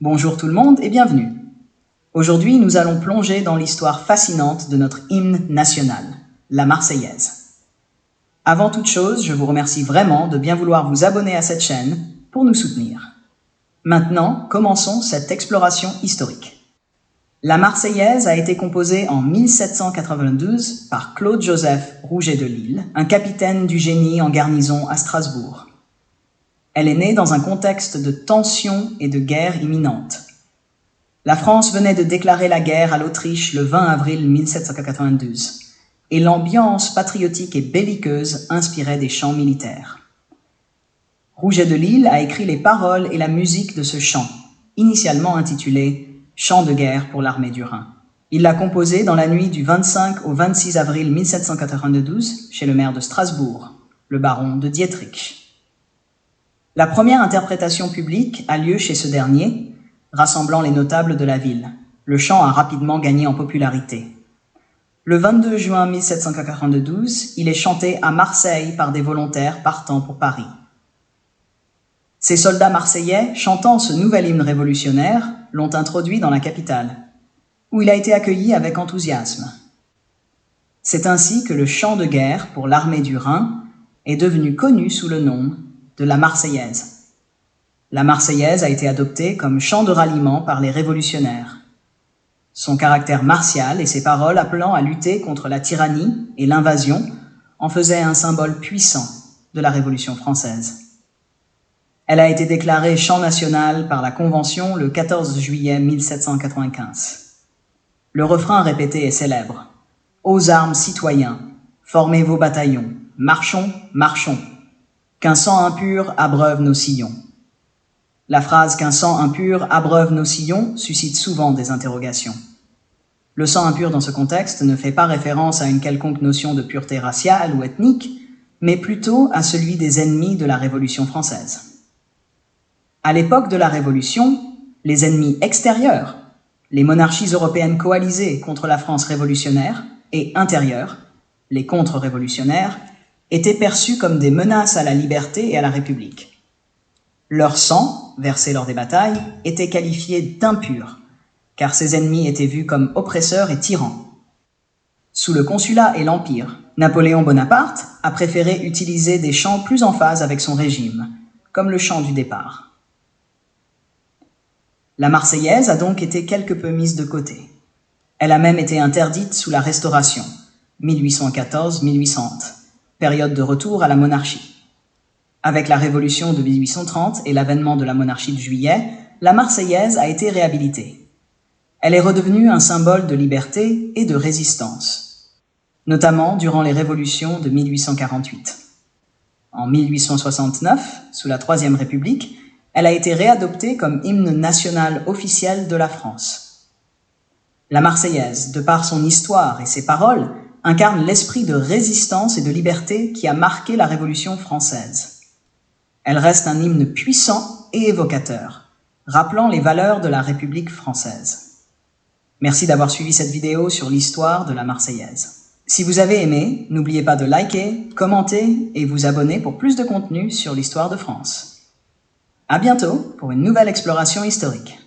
Bonjour tout le monde et bienvenue. Aujourd'hui, nous allons plonger dans l'histoire fascinante de notre hymne national, la Marseillaise. Avant toute chose, je vous remercie vraiment de bien vouloir vous abonner à cette chaîne pour nous soutenir. Maintenant, commençons cette exploration historique. La Marseillaise a été composée en 1792 par Claude-Joseph Rouget de Lisle, un capitaine du génie en garnison à Strasbourg. Elle est née dans un contexte de tension et de guerre imminente. La France venait de déclarer la guerre à l'Autriche le 20 avril 1792, et l'ambiance patriotique et belliqueuse inspirait des chants militaires. Rouget de Lisle a écrit les paroles et la musique de ce chant, initialement intitulé « Chant de guerre pour l'armée du Rhin ». Il l'a composé dans la nuit du 25 au 26 avril 1792 chez le maire de Strasbourg, le baron de Dietrich. La première interprétation publique a lieu chez ce dernier, rassemblant les notables de la ville. Le chant a rapidement gagné en popularité. Le 22 juin 1792, il est chanté à Marseille par des volontaires partant pour Paris. Ces soldats marseillais, chantant ce nouvel hymne révolutionnaire, l'ont introduit dans la capitale, où il a été accueilli avec enthousiasme. C'est ainsi que le chant de guerre pour l'armée du Rhin est devenu connu sous le nom de la Marseillaise. La Marseillaise a été adoptée comme chant de ralliement par les révolutionnaires. Son caractère martial et ses paroles appelant à lutter contre la tyrannie et l'invasion en faisaient un symbole puissant de la Révolution française. Elle a été déclarée chant national par la Convention le 14 juillet 1795. Le refrain répété est célèbre. « Aux armes, citoyens, formez vos bataillons, marchons, marchons, qu'un sang impur abreuve nos sillons. » La phrase « qu'un sang impur abreuve nos sillons » suscite souvent des interrogations. Le sang impur dans ce contexte ne fait pas référence à une quelconque notion de pureté raciale ou ethnique, mais plutôt à celui des ennemis de la Révolution française. À l'époque de la Révolution, les ennemis extérieurs, les monarchies européennes coalisées contre la France révolutionnaire, et intérieures, les contre-révolutionnaires, étaient perçus comme des menaces à la liberté et à la République. Leur sang, versé lors des batailles, était qualifié d'impur, car ces ennemis étaient vus comme oppresseurs et tyrans. Sous le Consulat et l'Empire, Napoléon Bonaparte a préféré utiliser des chants plus en phase avec son régime, comme le chant du départ. La Marseillaise a donc été quelque peu mise de côté. Elle a même été interdite sous la Restauration, 1814-1830, période de retour à la monarchie. Avec la Révolution de 1830 et l'avènement de la monarchie de Juillet, la Marseillaise a été réhabilitée. Elle est redevenue un symbole de liberté et de résistance, notamment durant les révolutions de 1848. En 1869, sous la Troisième République, elle a été réadoptée comme hymne national officiel de la France. La Marseillaise, de par son histoire et ses paroles, incarne l'esprit de résistance et de liberté qui a marqué la Révolution française. Elle reste un hymne puissant et évocateur, rappelant les valeurs de la République française. Merci d'avoir suivi cette vidéo sur l'histoire de la Marseillaise. Si vous avez aimé, n'oubliez pas de liker, commenter et vous abonner pour plus de contenu sur l'histoire de France. À bientôt pour une nouvelle exploration historique.